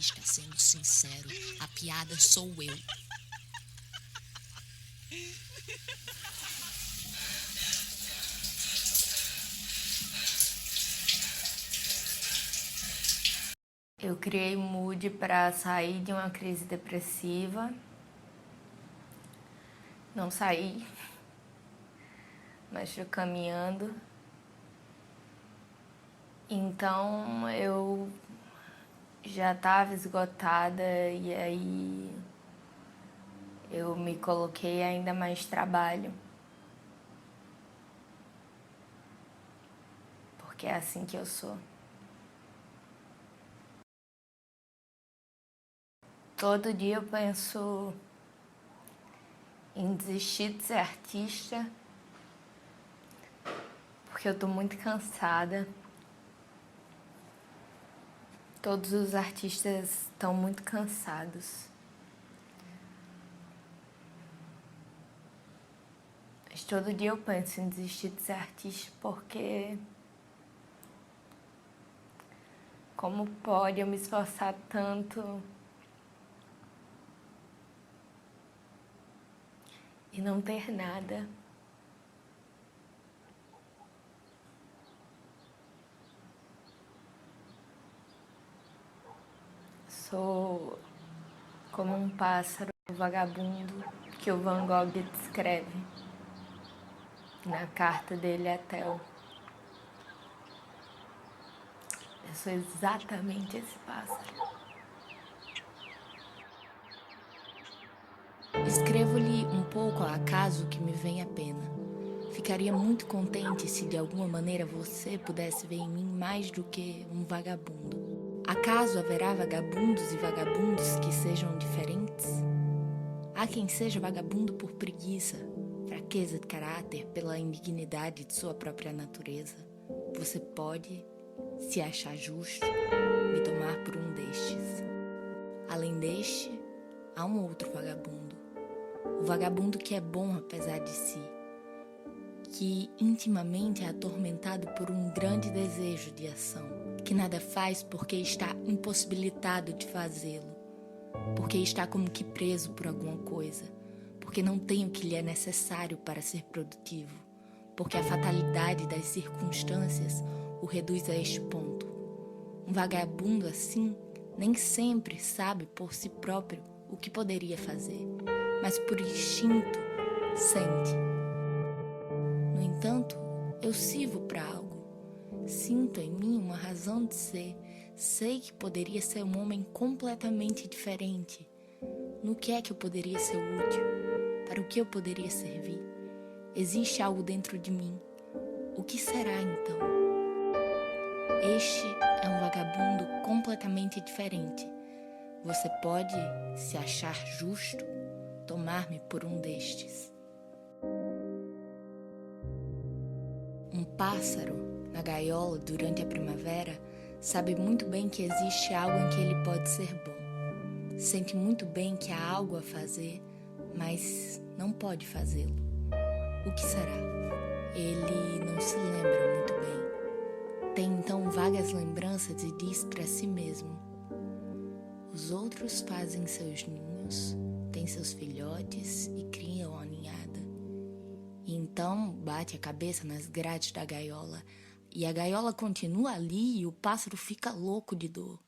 artista, sendo sincero, a piada sou eu. Eu criei Mood para sair de uma crise depressiva. Não saí, mas estou caminhando. Então eu já estava esgotada e aí eu me coloquei ainda mais trabalho. Porque é assim que eu sou. Todo dia eu penso em desistir de ser artista, porque eu tô muito cansada. Todos os artistas estão muito cansados. Mas todo dia eu penso em desistir de ser artista porque como pode eu me esforçar tanto e não ter nada? Sou como um pássaro vagabundo que o Van Gogh descreve na carta dele a Theo. Eu sou exatamente esse pássaro. Escrevo-lhe um pouco a acaso que me vem à pena. Ficaria muito contente se de alguma maneira você pudesse ver em mim mais do que um vagabundo. Acaso haverá vagabundos e vagabundos que sejam diferentes? Há quem seja vagabundo por preguiça, fraqueza de caráter, pela indignidade de sua própria natureza. Você pode, se achar justo, me tomar por um destes. Além deste, há um outro vagabundo. O vagabundo que é bom apesar de si, que intimamente é atormentado por um grande desejo de ação, que nada faz porque está impossibilitado de fazê-lo, porque está como que preso por alguma coisa, porque não tem o que lhe é necessário para ser produtivo, porque a fatalidade das circunstâncias o reduz a este ponto. Um vagabundo assim nem sempre sabe por si próprio o que poderia fazer, mas por instinto sente. No entanto, eu sirvo para algo. Sinto em mim uma razão de ser. Sei que poderia ser um homem completamente diferente. No que é que eu poderia ser útil? Para o que eu poderia servir? Existe algo dentro de mim. O que será então? Este é um vagabundo completamente diferente. Você pode, se achar justo, tomar-me por um destes. Um pássaro, na gaiola durante a primavera, sabe muito bem que existe algo em que ele pode ser bom. Sente muito bem que há algo a fazer, mas não pode fazê-lo. O que será? Ele não se lembra muito bem. Tem então vagas lembranças e diz para si mesmo: os outros fazem seus ninhos, têm seus filhotes e criam a ninhada. E então bate a cabeça nas grades da gaiola, e a gaiola continua ali e o pássaro fica louco de dor.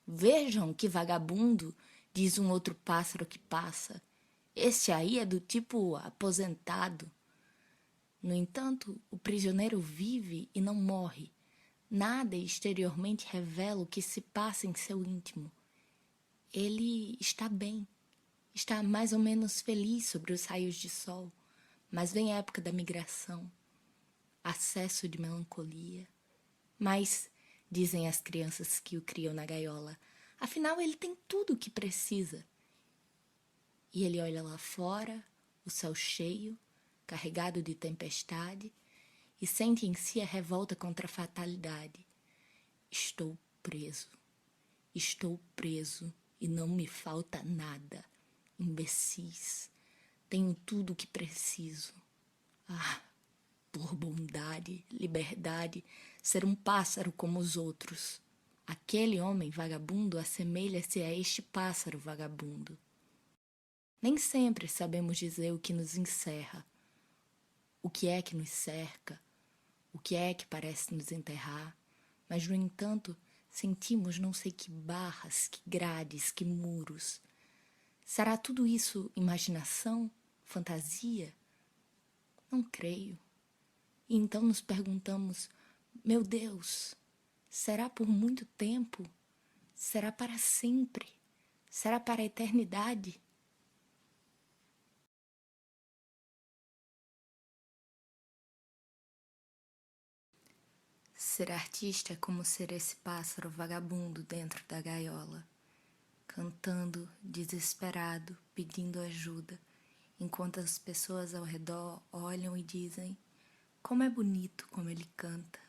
Vejam que vagabundo, diz um outro pássaro que passa. Este aí é do tipo aposentado. No entanto, o prisioneiro vive e não morre. Nada exteriormente revela o que se passa em seu íntimo. Ele está bem, está mais ou menos feliz sobre os raios de sol, mas vem a época da migração, acesso de melancolia. Mas, dizem as crianças que o criam na gaiola, afinal ele tem tudo o que precisa. E ele olha lá fora, o céu cheio, carregado de tempestade, e sente em si a revolta contra a fatalidade. Estou preso e não me falta nada. Imbecis, tenho tudo o que preciso. Ah, por bondade, liberdade, ser um pássaro como os outros. Aquele homem vagabundo assemelha-se a este pássaro vagabundo. Nem sempre sabemos dizer o que nos encerra, o que é que nos cerca, o que é que parece nos enterrar, mas, no entanto, sentimos não sei que barras, que grades, que muros. Será tudo isso imaginação, fantasia? Não creio. E então nos perguntamos, meu Deus, será por muito tempo? Será para sempre? Será para a eternidade? Ser artista é como ser esse pássaro vagabundo dentro da gaiola, cantando, desesperado, pedindo ajuda, enquanto as pessoas ao redor olham e dizem: como é bonito como ele canta.